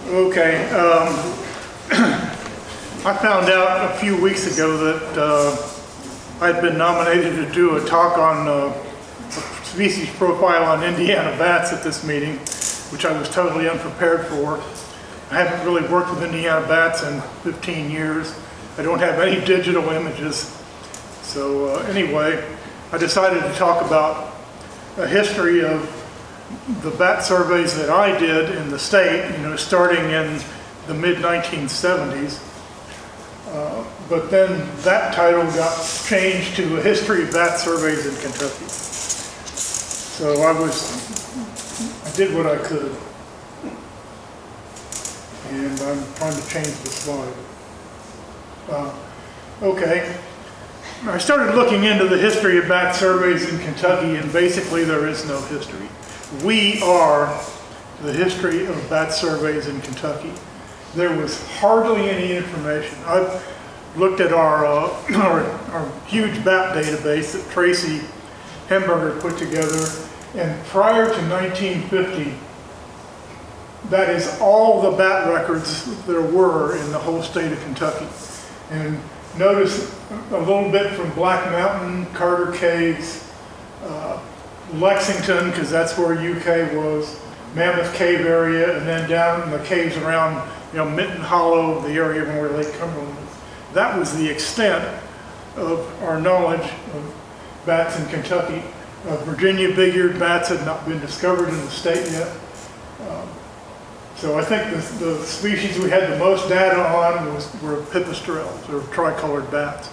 Okay, I found out a few weeks ago that I'd been nominated to do a talk on a species profile on Indiana bats at this meeting, which I was totally unprepared for. I haven't really worked with Indiana bats in 15 years. I don't have any digital images. So anyway, I decided to talk about a history of the bat surveys that I did in the state, starting in the mid-1970s. But then that title got changed to A History of Bat Surveys in Kentucky. So I did what I could. And I'm trying to change the slide. Okay. I started looking into the history of bat surveys in Kentucky, and basically there is no history. We are the history of bat surveys in Kentucky. There was hardly any information. I've looked at our huge bat database that Tracy Hemberger put together, and prior to 1950, that is all the bat records there were in the whole state of Kentucky. And notice a little bit from Black Mountain, Carter Caves, Lexington, because that's where UK was, Mammoth Cave area, and then down in the caves around, Minton Hollow, the area where Lake Cumberland is. That was the extent of our knowledge of bats in Kentucky. Virginia big-eared bats had not been discovered in the state yet. So I think the species we had the most data on were pipistrelles, or tricolored bats.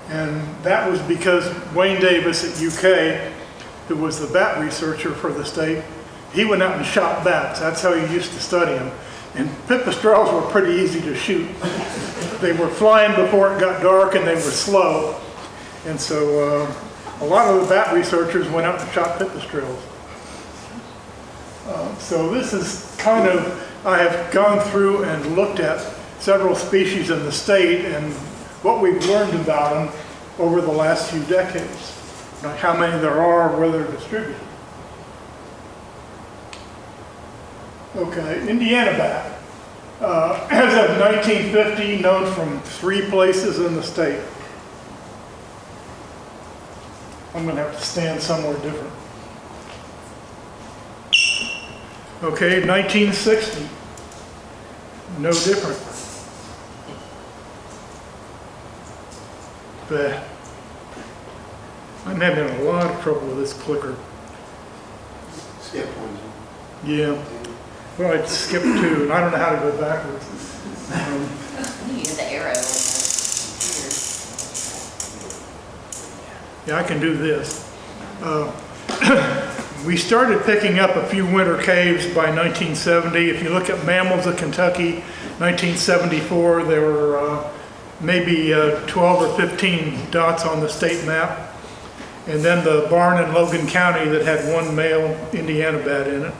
And that was because Wayne Davis at UK, who was the bat researcher for the state, he went out and shot bats. That's how he used to study them. And pipistrelles were pretty easy to shoot. They were flying before it got dark, and they were slow. And so a lot of the bat researchers went out and shot pipistrelles. So this is kind of, I have gone through and looked at several species in the state and what we've learned about them over the last few decades. Like how many there are, where they're distributed. Okay, Indiana bat. As of 1950, known from 3 places in the state. I'm going to have to stand somewhere different. Okay, 1960, no different. But I'm having a lot of trouble with this clicker. Skip one. Yeah. Well, I skipped 2, and I don't know how to go backwards. You use the arrow. Yeah, I can do this. We started picking up a few winter caves by 1970. If you look at mammals of Kentucky, 1974, there were maybe 12 or 15 dots on the state map. And then the barn in Logan County that had 1 male Indiana bat in it.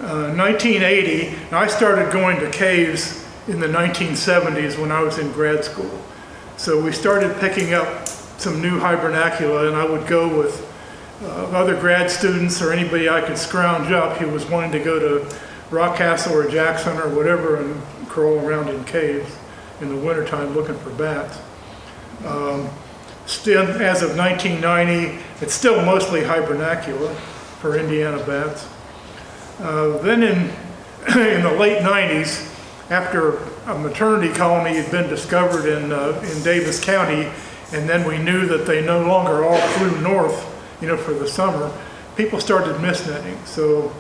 1980, I started going to caves in the 1970s when I was in grad school. So we started picking up some new hibernacula, and I would go with other grad students or anybody I could scrounge up who was wanting to go to Rockcastle or Jackson or whatever and crawl around in caves in the wintertime looking for bats. Still, as of 1990, it's still mostly hibernacula for Indiana bats. Then in the late 90s, after a maternity colony had been discovered in Davis County, and then we knew that they no longer all flew north, for the summer, people started misnetting. So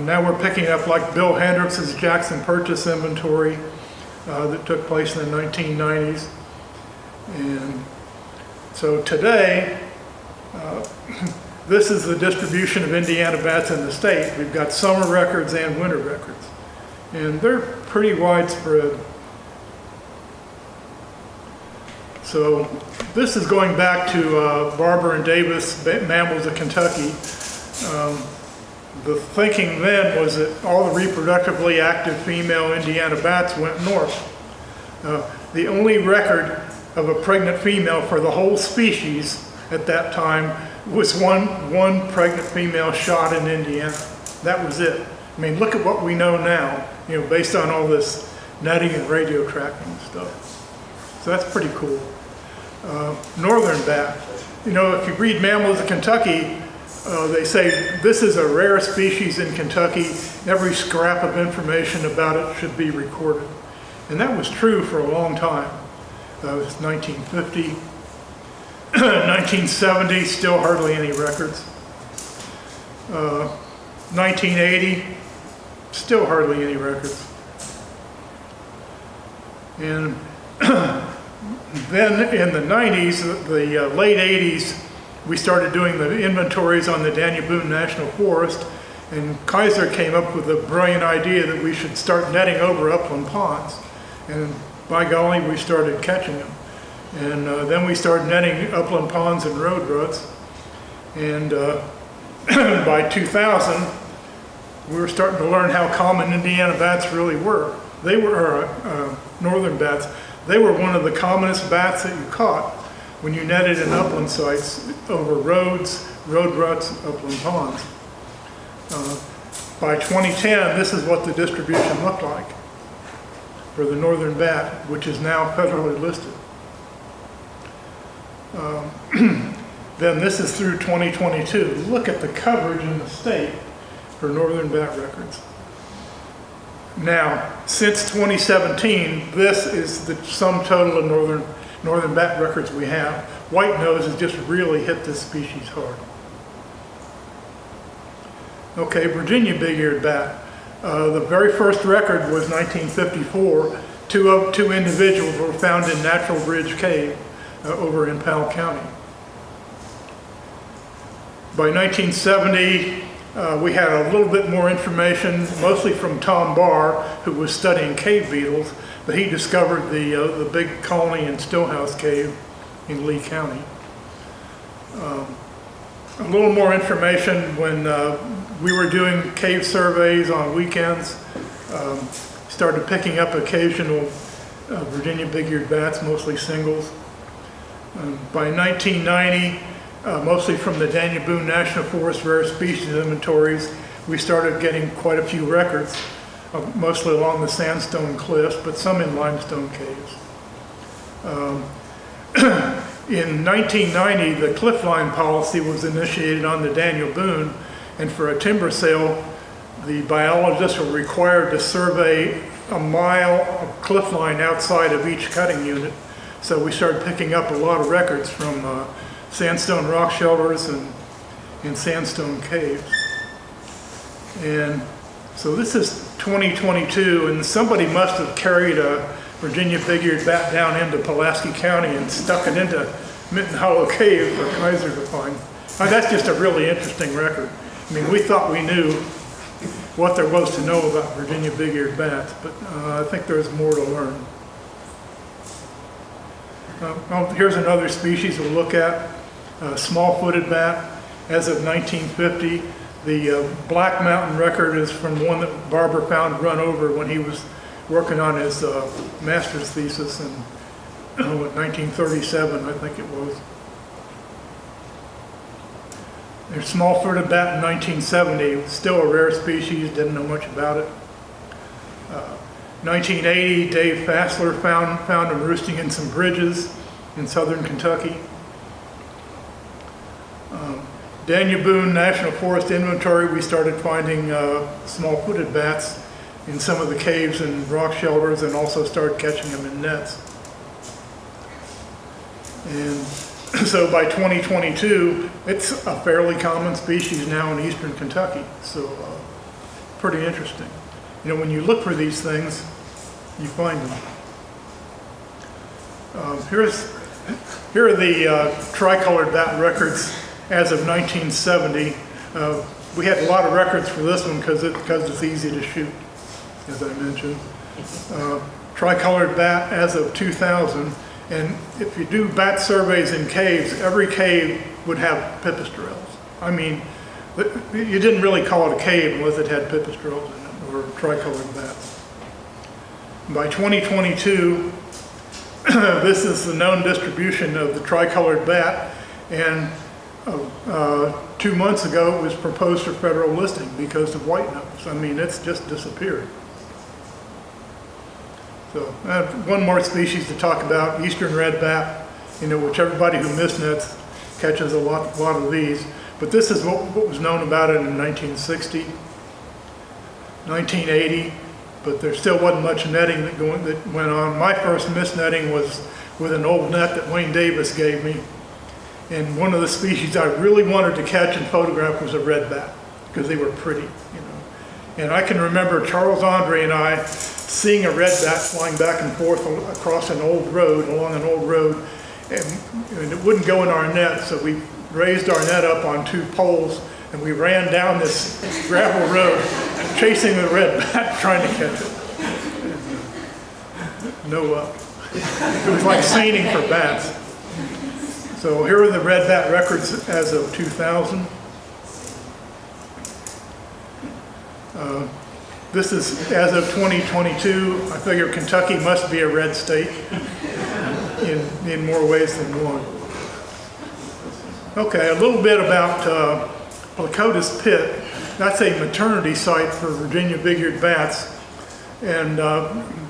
now we're picking up like Bill Hendricks's Jackson Purchase inventory that took place in the 1990s. And so today, this is the distribution of Indiana bats in the state. We've got summer records and winter records. And they're pretty widespread. So this is going back to Barber and Davis, Mammals of Kentucky. The thinking then was that all the reproductively active female Indiana bats went north. The only record of a pregnant female for the whole species at that time was one pregnant female shot in Indiana. That was it. I mean, look at what we know now, based on all this netting and radio tracking and stuff. So that's pretty cool. Northern bat. If you read Mammals of Kentucky, they say this is a rare species in Kentucky. Every scrap of information about it should be recorded. And that was true for a long time. It was 1950, 1970, still hardly any records. 1980, still hardly any records. And then in the 90s, the late 80s, we started doing the inventories on the Daniel Boone National Forest, and Kaiser came up with the brilliant idea that we should start netting over upland ponds. And by golly, we started catching them. And then we started netting upland ponds and road ruts. And by 2000, we were starting to learn how common Indiana bats really were. They were northern bats. They were one of the commonest bats that you caught when you netted in upland sites over roads, road ruts, upland ponds. By 2010, this is what the distribution looked like for the northern bat, which is now federally listed. Then this is through 2022. Look at the coverage in the state for northern bat records. Now, since 2017, this is the sum total of northern bat records we have. White nose has just really hit this species hard. Okay, Virginia big-eared bat. The very first record was 1954. Two individuals were found in Natural Bridge Cave over in Powell County. By 1970, we had a little bit more information, mostly from Tom Barr, who was studying cave beetles, but he discovered the big colony in Stillhouse Cave in Lee County. A little more information when we were doing cave surveys on weekends, started picking up occasional Virginia big-eared bats, mostly singles. By 1990, mostly from the Daniel Boone National Forest rare species inventories, we started getting quite a few records, mostly along the sandstone cliffs, but some in limestone caves. In 1990, the cliffline policy was initiated on the Daniel Boone, and for a timber sale, the biologists were required to survey a mile of cliffline outside of each cutting unit. So we started picking up a lot of records from sandstone rock shelters and sandstone caves. And so this is 2022, and somebody must have carried a Virginia big-eared bat down into Pulaski County and stuck it into Mitten Hollow Cave for Kaiser to find. Now, that's just a really interesting record. I mean, we thought we knew what there was to know about Virginia big-eared bats, but I think there's more to learn. Here's another species we'll look at, small-footed bat. As of 1950, the Black Mountain record is from one that Barber found run over when he was working on his master's thesis in 1937, I think it was. There's small-footed bat in 1970, still a rare species, didn't know much about it. 1980, Dave Fassler found them roosting in some bridges in southern Kentucky. Daniel Boone National Forest inventory, we started finding small-footed bats in some of the caves and rock shelters, and also started catching them in nets. And so by 2022, it's a fairly common species now in eastern Kentucky. So pretty interesting. When you look for these things, you find them. Here are the tricolored bat records as of 1970. We had a lot of records for this one because it's easy to shoot, as I mentioned. Tricolored bat as of 2000. And if you do bat surveys in caves, every cave would have pipistrelles. I mean, you didn't really call it a cave unless it had pipistrelles in it, or tricolored bats. By 2022, this is the known distribution of the tricolored bat, and 2 months ago, it was proposed for federal listing because of white nose. I mean, it's just disappeared. So I have one more species to talk about, eastern red bat, which everybody who mist nets catches a lot of these. But this is what was known about it in 1960, 1980, but there still wasn't much netting that went on. My first mist netting was with an old net that Wayne Davis gave me. And one of the species I really wanted to catch and photograph was a red bat, because they were pretty, And I can remember Charles Andre and I seeing a red bat flying back and forth across an old road, along an old road, and it wouldn't go in our net, so we raised our net up on 2 poles, and we ran down this gravel road, chasing the red bat, trying to catch it. No luck. It was like seining for bats. So here are the red bat records as of 2000. This is as of 2022. I figure Kentucky must be a red state in more ways than one. Okay, a little bit about Placotis Pit. That's a maternity site for Virginia big-eared bats. And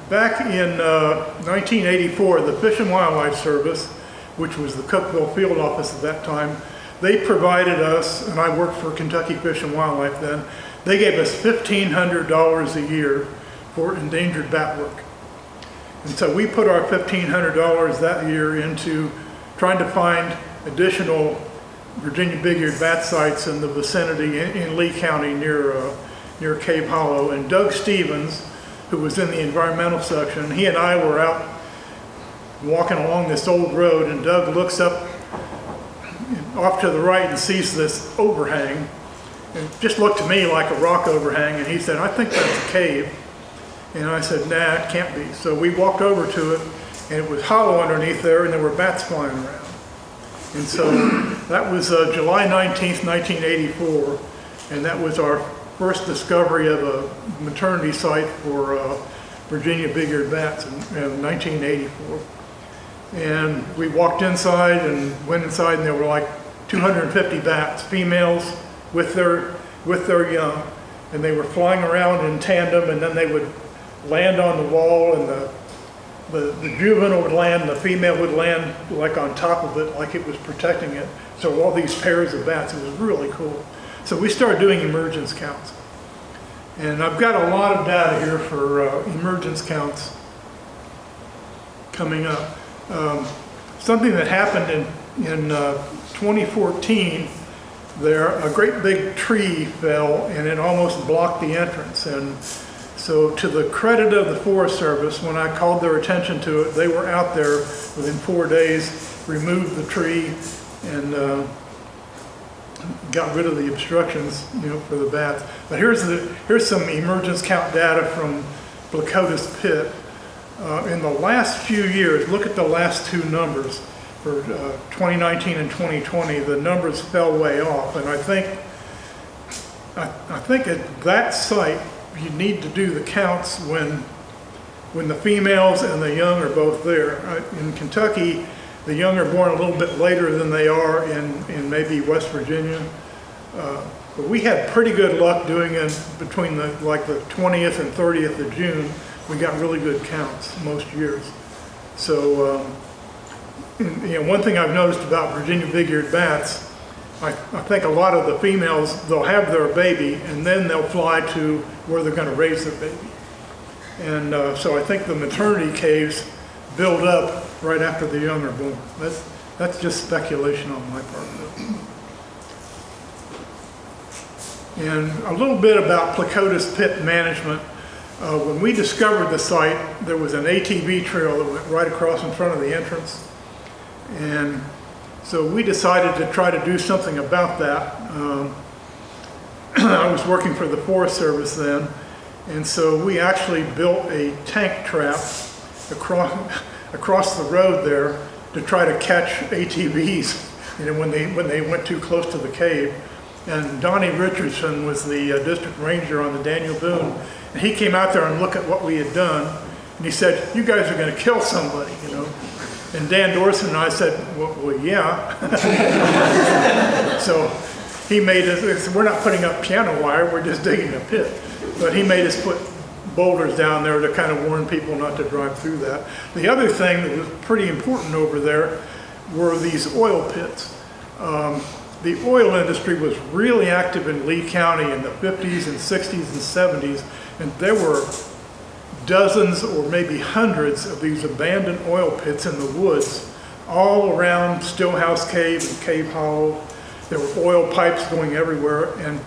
back in 1984, the Fish and Wildlife Service, which was the Cookville field office at that time, they provided us, and I worked for Kentucky Fish and Wildlife then, they gave us $1,500 a year for endangered bat work. And so we put our $1,500 that year into trying to find additional Virginia big-eared bat sites in the vicinity in Lee County near Cave Hollow. And Doug Stevens, who was in the environmental section, he and I were out walking along this old road, and Doug looks up off to the right and sees this overhang. It just looked to me like a rock overhang, and he said, "I think that's a cave." And I said, "Nah, it can't be." So we walked over to it, and it was hollow underneath there, and there were bats flying around. And so that was July 19th, 1984, and that was our first discovery of a maternity site for Virginia big-eared bats in 1984. And we walked inside and went inside, and there were like 250 bats, females with their young, and they were flying around in tandem, and then they would land on the wall, and the juvenile would land, and the female would land like on top of it, like it was protecting it. So all these pairs of bats, it was really cool. So we started doing emergence counts. And I've got a lot of data here for emergence counts coming up. Something that happened in 2014, a great big tree fell and it almost blocked the entrance. And so to the credit of the Forest Service, when I called their attention to it, they were out there within 4 days, removed the tree, and got rid of the obstructions, for the bats. But here's some emergence count data from Placotis Pit. In the last few years, look at the last 2 numbers. For 2019 and 2020, the numbers fell way off, and I think at that site you need to do the counts when the females and the young are both there. In Kentucky, the young are born a little bit later than they are in maybe West Virginia, but we had pretty good luck doing it between the 20th and 30th of June. We got really good counts most years. So. One thing I've noticed about Virginia big-eared bats, I think a lot of the females, they'll have their baby and then they'll fly to where they're going to raise their baby. And so I think the maternity caves build up right after the young are born. That's just speculation on my part. And a little bit about Placotis Pit management. When we discovered the site, there was an ATV trail that went right across in front of the entrance. And so we decided to try to do something about that. I was working for the Forest Service then, and so we actually built a tank trap across the road there to try to catch ATVs, when they went too close to the cave. And Donnie Richardson was the district ranger on the Daniel Boone, and he came out there and looked at what we had done, and he said, "You guys are going to kill somebody, And Dan Dorson and I said, well yeah. So he made us, we're not putting up piano wire, we're just digging a pit. But he made us put boulders down there to kind of warn people not to drive through that. The other thing that was pretty important over there were these oil pits. The oil industry was really active in Lee County in the 50s and 60s and 70s, and there were dozens or maybe hundreds of these abandoned oil pits in the woods all around Stillhouse Cave and Cave Hollow. There were oil pipes going everywhere, and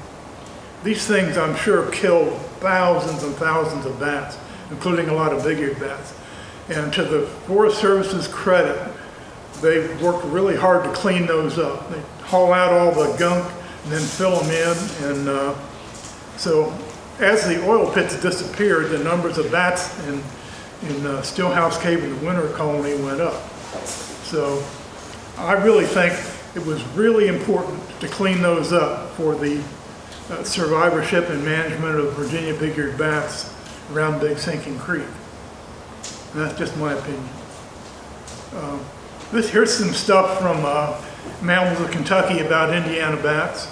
these things I'm sure killed thousands and thousands of bats, including a lot of big-eared bats. And to the Forest Service's credit, they worked really hard to clean those up. They haul out all the gunk and then fill them in. And so as the oil pits disappeared, the numbers of bats in Stillhouse Cave and the Winter Colony went up. So I really think it was really important to clean those up for the survivorship and management of Virginia big-eared bats around Big Sinking Creek. And that's just my opinion. Here's some stuff from Mammals of Kentucky about Indiana bats.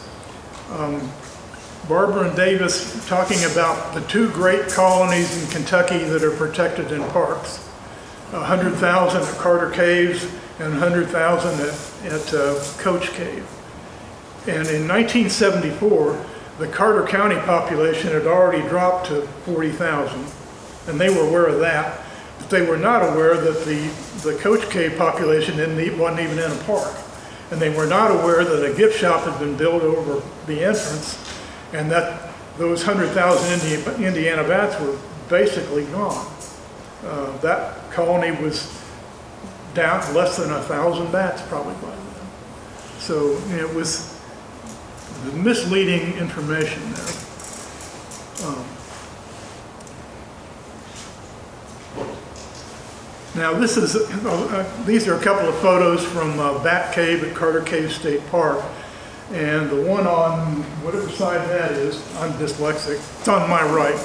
Barbara and Davis talking about the two great colonies in Kentucky that are protected in parks. 100,000 at Carter Caves and 100,000 at Coach Cave. And in 1974, the Carter County population had already dropped to 40,000, and they were aware of that. But they were not aware that the Coach Cave population wasn't even in a park. And they were not aware that a gift shop had been built over the entrance, and that those 100,000 Indiana bats were basically gone. That colony was down to less than 1,000 bats probably by then. So it was misleading information there. Now these are a couple of photos from Bat Cave at Carter Cave State Park. And the one on whatever side that is, I'm dyslexic, it's on my right.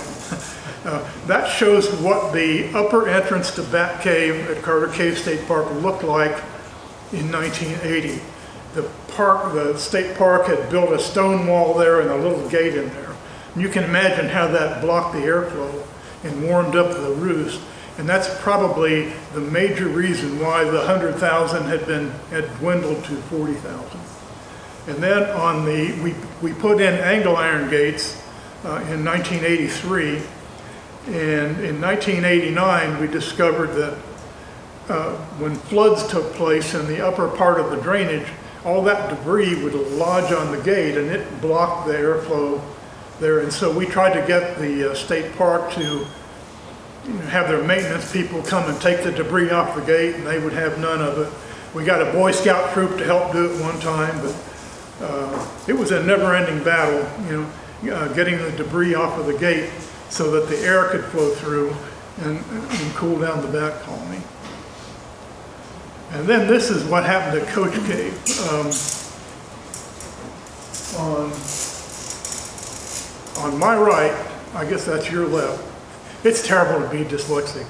That shows what the upper entrance to Bat Cave at Carter Cave State Park looked like in 1980. The state park had built a stone wall there and a little gate in there. And you can imagine how that blocked the airflow and warmed up the roost. And that's probably the major reason why the 100,000 had dwindled to 40,000. And then we put in angle iron gates in 1983. And in 1989, we discovered that when floods took place in the upper part of the drainage, all that debris would lodge on the gate and it blocked the airflow there. And so we tried to get the state park to have their maintenance people come and take the debris off the gate, and they would have none of it. We got a Boy Scout troop to help do it one time, but it was a never-ending battle, getting the debris off of the gate so that the air could flow through and cool down the bat colony. And then this is what happened at Coach Cave. On my right, I guess that's your left. It's terrible to be dyslexic.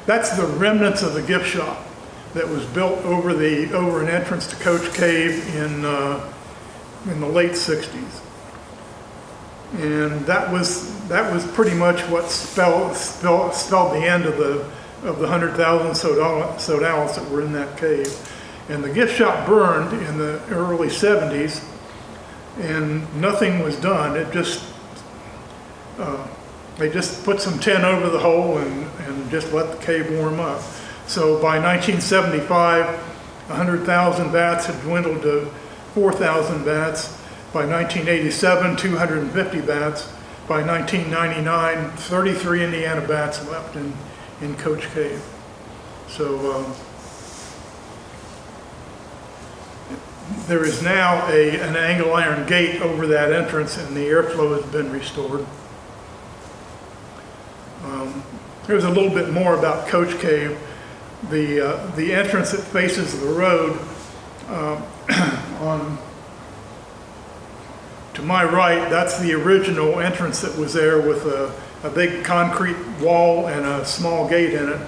That's the remnants of the gift shop that was built over an entrance to Coach Cave in the late 60s. And that was pretty much what spelled the end of the 100,000 sodales that were in that cave. And the gift shop burned in the early 70s, and nothing was done. It just they just put some tin over the hole and just let the cave warm up. So by 1975, 100,000 bats had dwindled to 4,000 bats. By 1987, 250 bats. By 1999, 33 Indiana bats left in Coach Cave. So there is now an angle iron gate over that entrance, and the airflow has been restored. Here's a little bit more about Coach Cave. The entrance that faces the road to my right, that's the original entrance that was there with a big concrete wall and a small gate in it.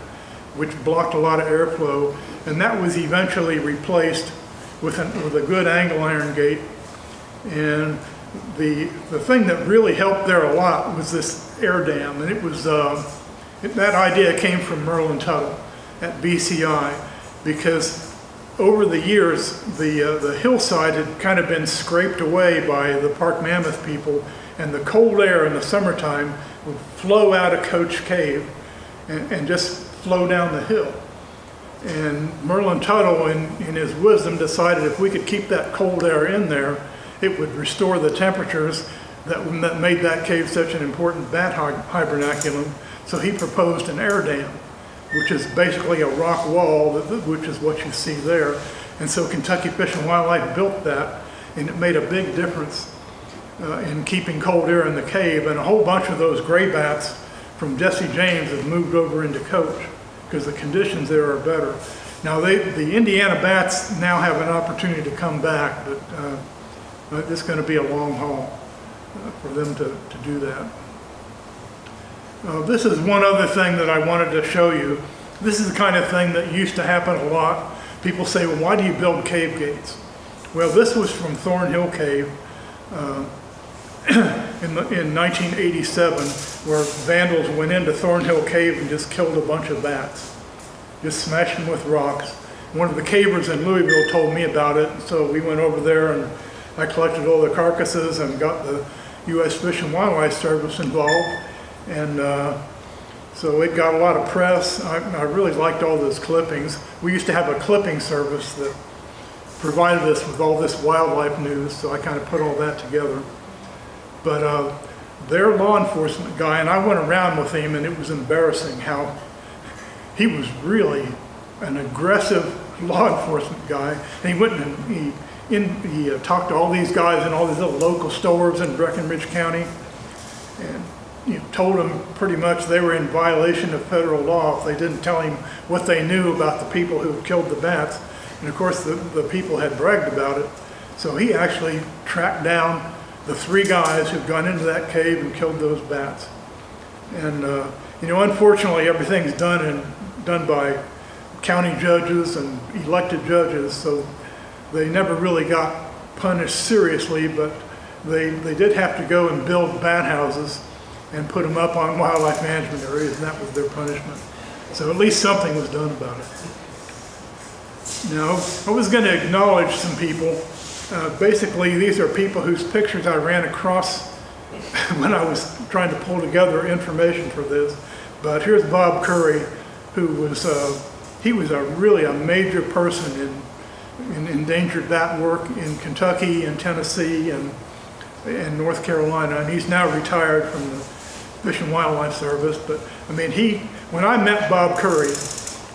which blocked a lot of airflow, and that was eventually replaced with a good angle iron gate. And the thing that really helped there a lot was this air dam, and it was that idea came from Merlin Tuttle at BCI, because over the years the hillside had kind of been scraped away by the Park Mammoth people, and the cold air in the summertime would flow out of Coach Cave and just flow down the hill. And Merlin Tuttle, in his wisdom, decided if we could keep that cold air in there, it would restore the temperatures that made that cave such an important bat hibernaculum. So he proposed an air dam, which is basically a rock wall, which is what you see there. And so Kentucky Fish and Wildlife built that, and it made a big difference in keeping cold air in the cave. And a whole bunch of those gray bats from Jesse James have moved over into Coach because the conditions there are better. Now the Indiana bats now have an opportunity to come back, but it's going to be a long haul for them to do that. This is one other thing that I wanted to show you. This is the kind of thing that used to happen a lot. People say, well, why do you build cave gates? Well, this was from Thornhill Cave in 1987, where vandals went into Thornhill Cave and just killed a bunch of bats, just smashed them with rocks. One of the cavers in Louisville told me about it, so we went over there and I collected all the carcasses and got the U.S. Fish and Wildlife Service involved. And so it got a lot of press. I really liked all those clippings. We used to have a clipping service that provided us with all this wildlife news, so I kind of put all that together. But their law enforcement guy, and I went around with him, and it was embarrassing how he was really an aggressive law enforcement guy. And he went and he talked to all these guys in all these little local stores in Breckinridge County, and told them pretty much they were in violation of federal law if they didn't tell him what they knew about the people who had killed the bats. And of course the people had bragged about it. So he actually tracked down the 3 guys who'd gone into that cave and killed those bats. And unfortunately everything's done by county judges and elected judges, so they never really got punished seriously, but they did have to go and build bat houses and put them up on wildlife management areas, and that was their punishment. So at least something was done about it. Now, I was going to acknowledge some people. Basically, these are people whose pictures I ran across when I was trying to pull together information for this. But here's Bob Curry, who was really a major person in endangered bat work in Kentucky and Tennessee and North Carolina, and he's now retired from the Fish and Wildlife Service. But I mean, when I met Bob Curry,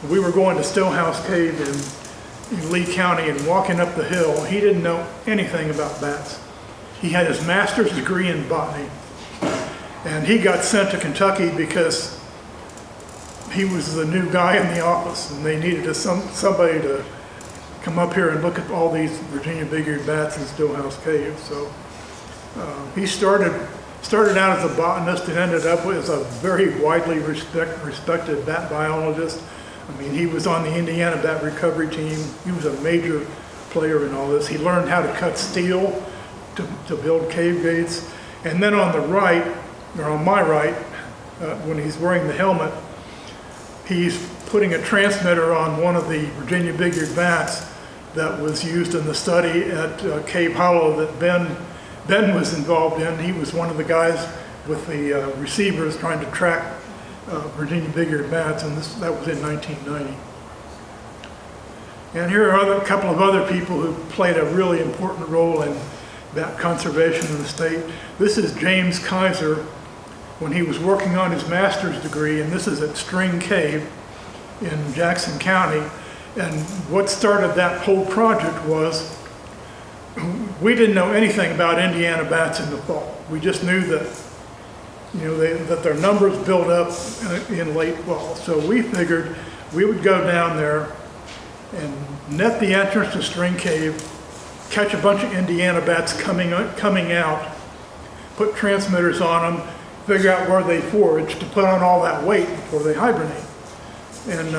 we were going to Stillhouse Cave in Lee County and walking up the hill. He didn't know anything about bats. He had his master's degree in botany, and he got sent to Kentucky because he was the new guy in the office, and they needed somebody to come up here and look at all these Virginia big-eared bats in Stillhouse Cave. So he started out as a botanist and ended up as a very widely respected bat biologist. I mean, he was on the Indiana Bat Recovery Team. He was a major player in all this. He learned how to cut steel to build cave gates. And then on the right, or on my right, when he's wearing the helmet, he's putting a transmitter on one of the Virginia big-eared bats that was used in the study at Cave Hollow that Ben was involved in. He was one of the guys with the receivers trying to track Virginia big-eared bats, and that was in 1990. And here are a couple of other people who played a really important role in bat conservation in the state. This is James Kaiser when he was working on his master's degree, and this is at String Cave in Jackson County. And what started that whole project was we didn't know anything about Indiana bats in the fall. We just knew that that their numbers built up in late fall. So we figured we would go down there and net the entrance to String Cave, catch a bunch of Indiana bats coming out, put transmitters on them, figure out where they forage to put on all that weight before they hibernate. And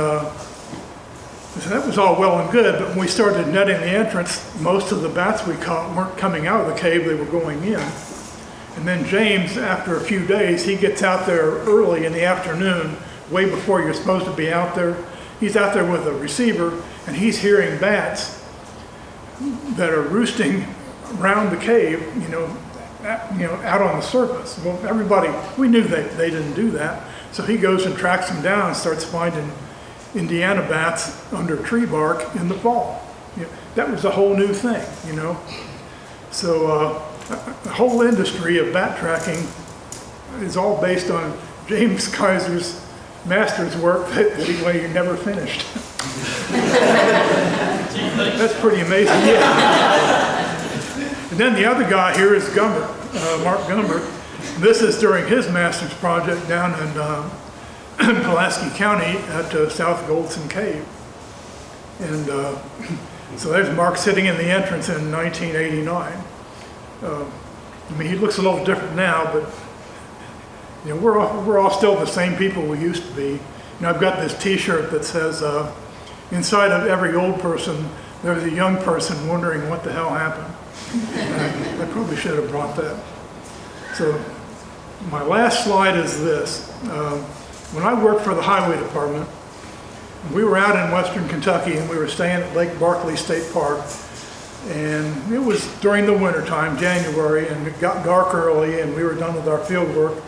so that was all well and good, but when we started netting the entrance, most of the bats we caught weren't coming out of the cave, they were going in. And then James, after a few days, he gets out there early in the afternoon, way before you're supposed to be out there. He's out there with a receiver, and he's hearing bats that are roosting around the cave, out on the surface. Well, everybody, we knew they didn't do that. So he goes and tracks them down and starts finding Indiana bats under tree bark in the fall. That was a whole new thing, So the whole industry of bat tracking is all based on James Kaiser's master's work that he never finished. That's pretty amazing. Yeah. And then the other guy here is Gumbert, Mark Gumbert. This is during his master's project down in Pulaski County at South Goldson Cave. And so there's Mark sitting in the entrance in 1989. He looks a little different now, but we're all still the same people we used to be. I've got this T-shirt that says, inside of every old person, there's a young person wondering what the hell happened. I probably should have brought that. So my last slide is this. When I worked for the highway department, we were out in western Kentucky and we were staying at Lake Barkley State Park. And it was during the winter time, January, and it got dark early and we were done with our field work.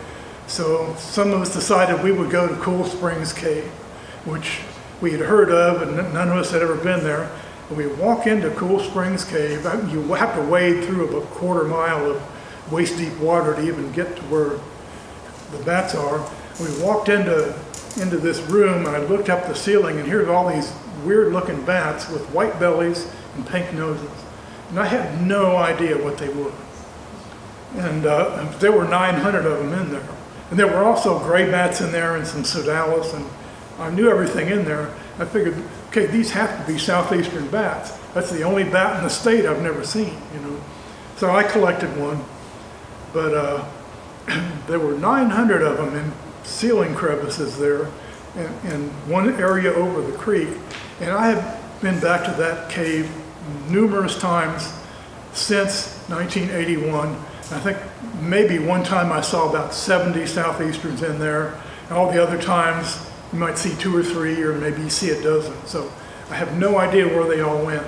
So some of us decided we would go to Cool Springs Cave, which we had heard of and none of us had ever been there. And we walk into Cool Springs Cave. You have to wade through about a quarter mile of waist-deep water to even get to where the bats are. We walked into this room and I looked up the ceiling and here's all these weird-looking bats with white bellies and pink noses. And I had no idea what they were. And there were 900 of them in there. And there were also gray bats in there and some Sodalis, and I knew everything in there. I figured, okay, these have to be southeastern bats. That's the only bat in the state I've never seen, So I collected one, but there were 900 of them in ceiling crevices there in one area over the creek. And I have been back to that cave numerous times since 1981. I think maybe one time I saw about 70 southeasterns in there. And all the other times you might see 2 or 3 or maybe you see a dozen. So I have no idea where they all went.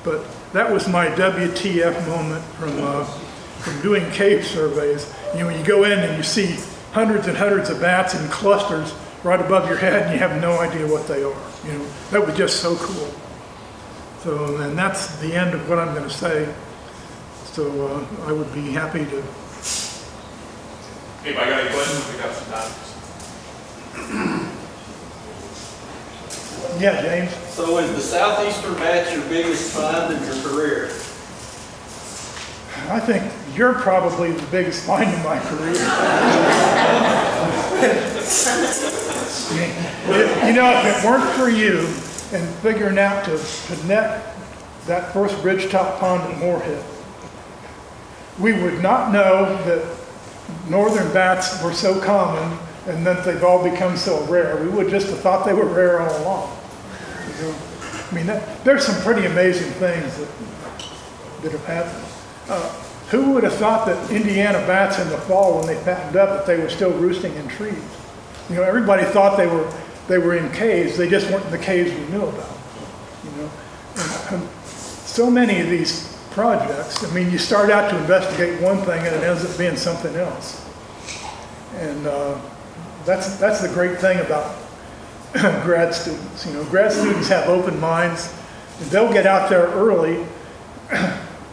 But that was my WTF moment from doing cave surveys. When you go in and you see hundreds and hundreds of bats in clusters right above your head and you have no idea what they are. That was just so cool. So, and that's the end of what I'm going to say. So I would be happy to. Anybody got any questions? We got some time. Yeah, James. So is the southeastern bat your biggest find in your career? I think you're probably the biggest find in my career. If it weren't for you and figuring out to net that first ridgetop pond in Moorhead, we would not know that northern bats were so common and that they've all become so rare. We would just have thought they were rare all along. There's some pretty amazing things that have happened. Who would have thought that Indiana bats in the fall, when they fattened up, that they were still roosting in trees? Everybody thought they were in caves. They just weren't in the caves we knew about. And so many of these projects, you start out to investigate one thing and it ends up being something else. And that's the great thing about grad students. Grad students have open minds. And they'll get out there early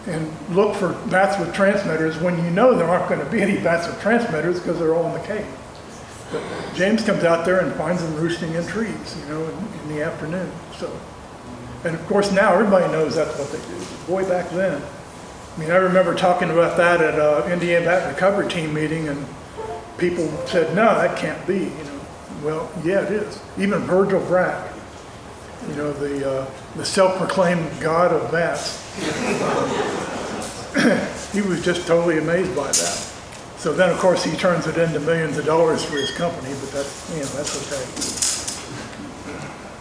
and look for bats with transmitters when there aren't going to be any bats with transmitters because they're all in the cave. But James comes out there and finds them roosting in trees, in the afternoon. So, and of course now everybody knows that's what they do. Boy, back then, I remember talking about that at Indiana Bat Recovery Team meeting, and people said, "No, that can't be." Well, yeah, it is. Even Virgil Brack, the self-proclaimed god of bats, he was just totally amazed by that. So then, of course, he turns it into millions of dollars for his company, but that's okay.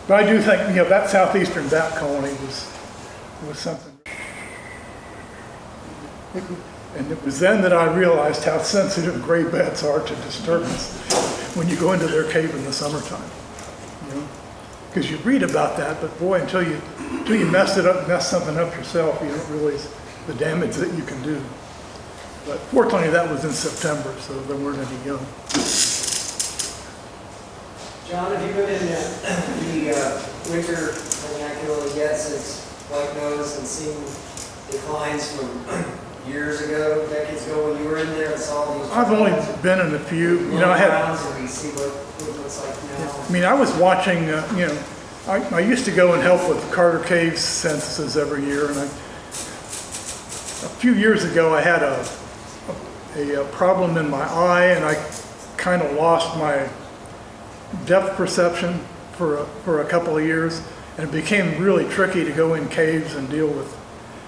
But I do think, you know, that southeastern bat colony was something. And it was then that I realized how sensitive gray bats are to disturbance when you go into their cave in the summertime. You know, because you read about that, but boy, until you mess something up yourself, you don't realize the damage that you can do. But fortunately, that was in September, so there weren't any young. John, have you been in the winter vernacular yet since white nose and seen declines from years ago, decades ago when you were in there and saw these? I've only been in a few. You know, I had. And we see what it looks like now. I mean, I was watching. You know, I used to go and help with Carter Caves censuses every year, and a few years ago I had a problem in my eye, and I kind of lost my depth perception for a couple of years, and it became really tricky to go in caves and deal with,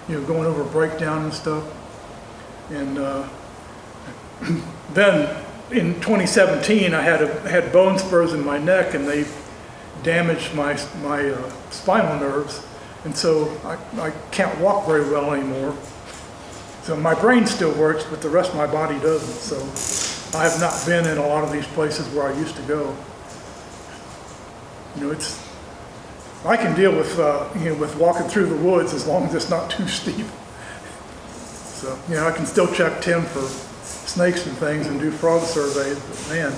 you know, going over breakdown and stuff. And then in 2017, I had bone spurs in my neck, and they damaged my spinal nerves, and so I can't walk very well anymore. So my brain still works, but the rest of my body doesn't. So I have not been in a lot of these places where I used to go. You know, I can deal with you know, with walking through the woods as long as it's not too steep. So, you know, I can still check Tim for snakes and things and do frog surveys, but man.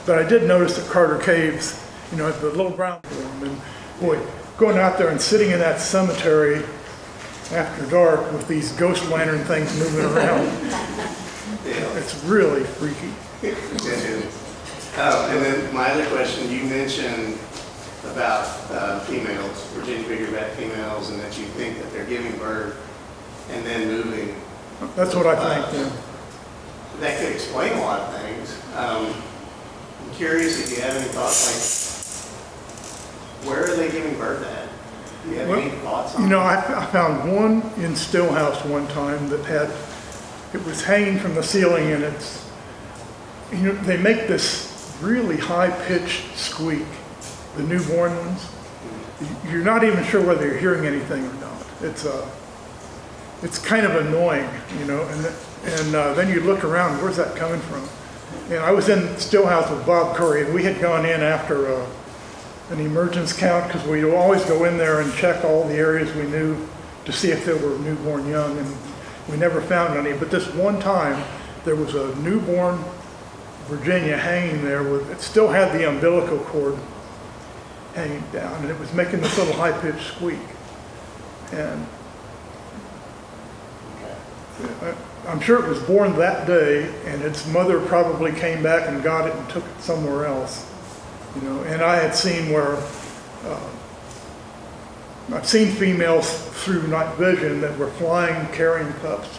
But I did notice at Carter Caves, you know, at the little brown form, and boy, going out there and sitting in that cemetery after dark with these ghost lantern things moving around, it's really freaky. And then my other question, you mentioned about females, Virginia biggerback females, and that you think that they're giving birth and then moving. That's what I think, yeah. That could explain a lot of things. I'm curious if you have any thoughts, like, where are they giving birth at? Do you have any thoughts on You know, that? I found one in Stillhouse one time that it was hanging from the ceiling, and it's, you know, they make this really high-pitched squeak, the newborn ones. You're not even sure whether you're hearing anything or not. It's kind of annoying, you know, and then you look around, where's that coming from? And I was in Stillhouse with Bob Curry, and we had gone in after an emergence count, because we'd always go in there and check all the areas we knew to see if there were newborn young, and we never found any. But this one time, there was a newborn Virginia hanging there it still had the umbilical cord hanging down, and it was making this little high-pitched squeak. And I'm sure it was born that day, and its mother probably came back and got it and took it somewhere else. You know, and I had seen where I've seen females through night vision that were flying carrying pups.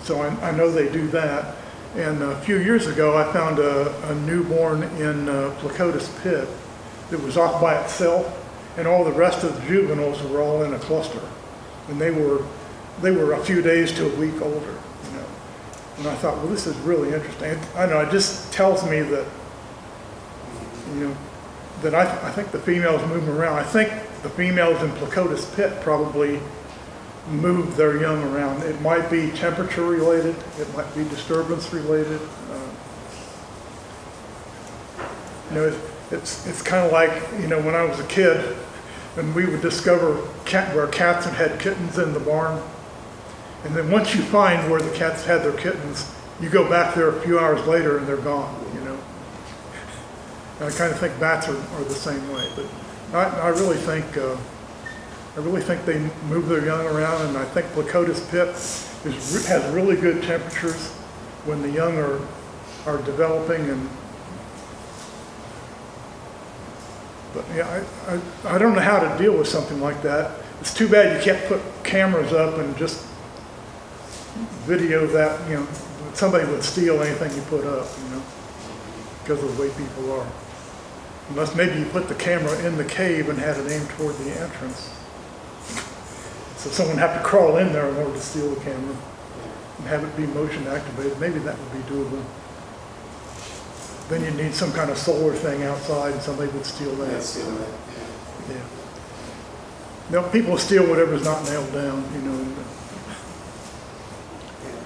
So I know they do that. And a few years ago, I found a newborn in Placotis Pit that was off by itself, and all the rest of the juveniles were all in a cluster, and they were a few days to a week older. You know, and I thought, well, this is really interesting. I know, it just tells me that, you know, that I think the females moving around. I think the females in Placotis Pit probably move their young around. It might be temperature related, it might be disturbance related. You know, it's kind of like, you know, when I was a kid, and we would discover where cats had kittens in the barn, and then once you find where the cats had their kittens, you go back there a few hours later and they're gone. You know, and I kind of think bats are the same way, but I really think they move their young around, and I think Placotis Pit has really good temperatures when the young are developing. But yeah, I don't know how to deal with something like that. It's too bad you can't put cameras up and just video that. You know, somebody would steal anything you put up, you know, because of the way people are. Unless maybe you put the camera in the cave and had it aimed toward the entrance. So someone have to crawl in there in order to steal the camera and have it be motion activated. Maybe that would be doable. then you'd need some kind of solar thing outside and somebody would steal that. That's doing it, Yeah. No, people steal whatever's not nailed down, you know. yeah.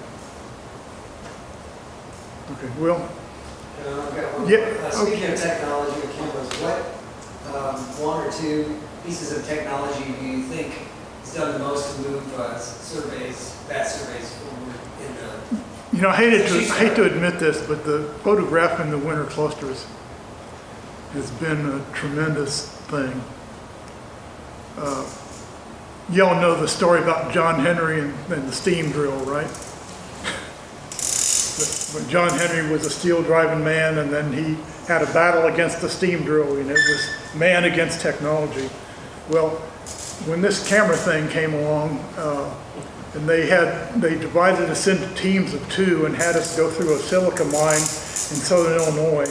Okay, well, I've got one. Yeah, Speaking of technology and cameras, what one or two pieces of technology do you think has done the most to move surveys, bat surveys forward in the? you know, I hate to admit this, but the photographing the winter clusters has been a tremendous thing. Y'all know the story about John Henry and the steam drill, right? When John Henry was a steel driving man, and then he had a battle against the steam drill, and it was man against technology. Well, when this camera thing came along, and they divided us into teams of 2 and had us go through a silica mine in southern Illinois,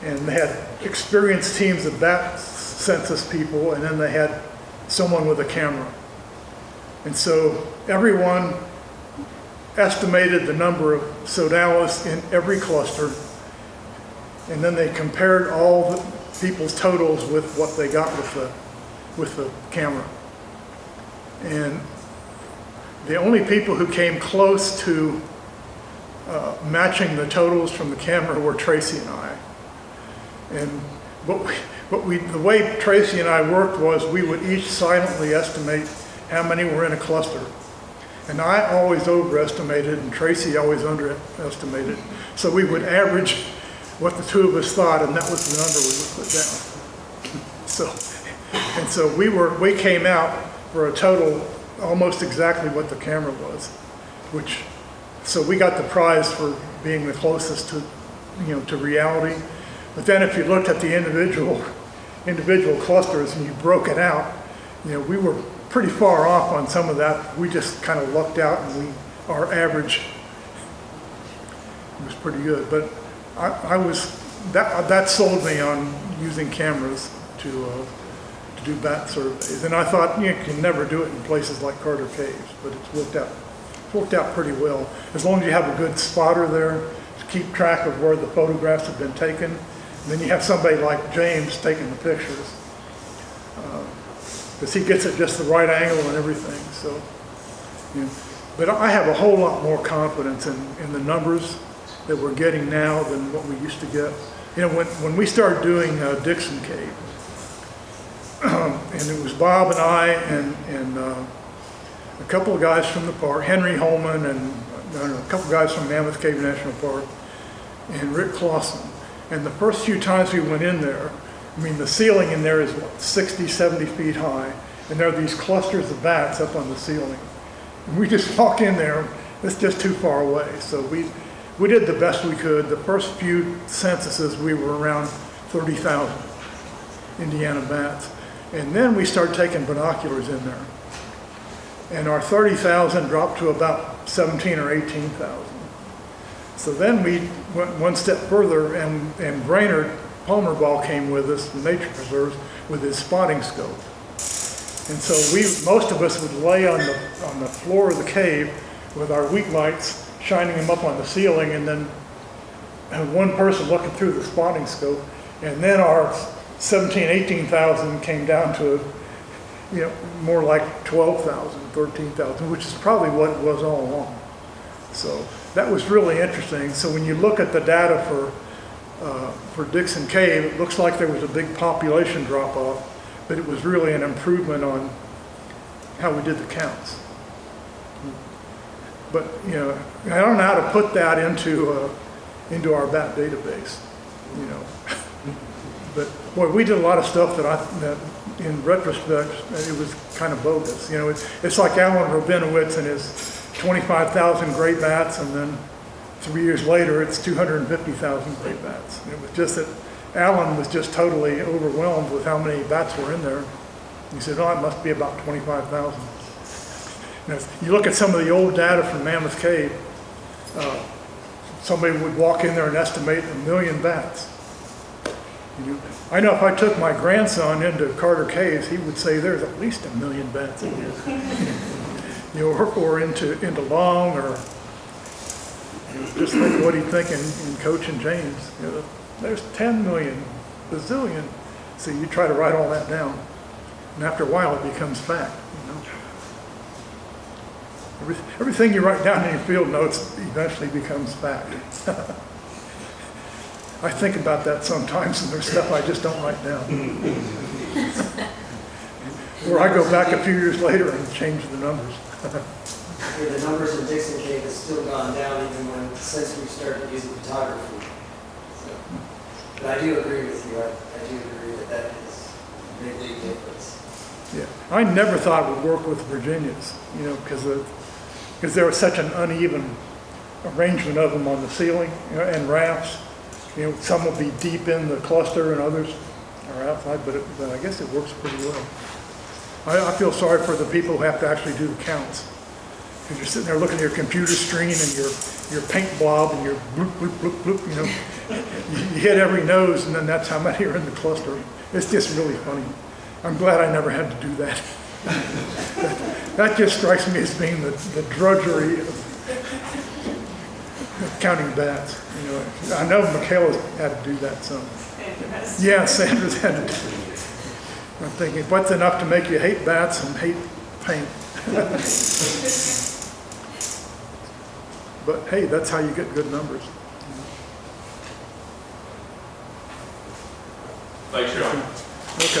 and they had experienced teams of bat census people, and then they had someone with a camera. And so everyone estimated the number of sodalis in every cluster, and then they compared all the people's totals with what they got with the camera. And the only people who came close to matching the totals from the camera were Tracy and I. And the way Tracy and I worked was we would each silently estimate how many were in a cluster. And I always overestimated and Tracy always underestimated. So we would average what the 2 of us thought, and that was the number we would put down. So we came out for a total almost exactly what the camera was, so we got the prize for being the closest to reality. But then if you looked at the individual clusters and you broke it out, we were pretty far off on some of that. We just kind of lucked out, and our average was pretty good. But that sold me on using cameras to do bat surveys. And I thought you can never do it in places like Carter Caves, but it's worked out pretty well. As long as you have a good spotter there to keep track of where the photographs have been taken, and then you have somebody like James taking the pictures, because he gets it just the right angle and everything. So, but I have a whole lot more confidence in the numbers that we're getting now than what we used to get. When we started doing Dixon Cave, and it was Bob and I and a couple of guys from the park, Henry Holman and a couple of guys from Mammoth Cave National Park, and Rick Clausen. And the first few times we went in there, the ceiling in there is 60, 70 feet high, and there are these clusters of bats up on the ceiling. And we just walk in there, it's just too far away. So we did the best we could. The first few censuses, we were around 30,000 Indiana bats. And then we started taking binoculars in there. And our 30,000 dropped to about 17 or 18,000. So then we went one step further, and Brainerd Palmerball came with us from Nature Preserves with his spotting scope. And so most of us would lay on the floor of the cave with our weak lights, shining them up on the ceiling, and then one person looking through the spotting scope. And then our 17, 18,000 came down to, more like 12,000, 13,000, which is probably what it was all along. So that was really interesting. So when you look at the data for Dixon Cave, it looks like there was a big population drop-off, but it was really an improvement on how we did the counts. But I don't know how to put that into our bat database, But boy, we did a lot of stuff that in retrospect it was kind of bogus. It's like Alan Rabinowitz and his 25,000 gray bats, and then 3 years later it's 250,000 gray bats. It was just that Alan was just totally overwhelmed with how many bats were in there. He said, "Oh, it must be about 25,000." You look at some of the old data from Mammoth Cave, somebody would walk in there and estimate 1 million bats. I know if I took my grandson into Carter Caves, he would say there's at least 1 million bats in here. Or into Long, or Just like what he's thinking in coaching James, there's 10 million, bazillion. So you try to write all that down, and after a while it becomes fact. Everything you write down in your field notes eventually becomes fact. I think about that sometimes, and there's stuff I just don't write down. Or I go back a few years later and change the numbers. Yeah, the numbers in Dixon Cave has still gone down even since we started using photography. So, but I do agree with you. I do agree that is a big difference. Yeah, I never thought it would work with Virginias, because there was such an uneven arrangement of them on the ceiling, and rafts. Some will be deep in the cluster and others are outside, but I guess it works pretty well. I feel sorry for the people who have to actually do the counts. Because you're sitting there looking at your computer screen and your paint blob and your bloop, bloop, bloop, bloop, you hit every nose and then that's how many are in the cluster. It's just really funny. I'm glad I never had to do that. That just strikes me as being the drudgery of counting bats. I know Michaela had to do that some. Yeah, Sandra's had to do it. I'm thinking, what's enough to make you hate bats and hate paint? But hey, that's how you get good numbers. Thanks, Sean. Okay.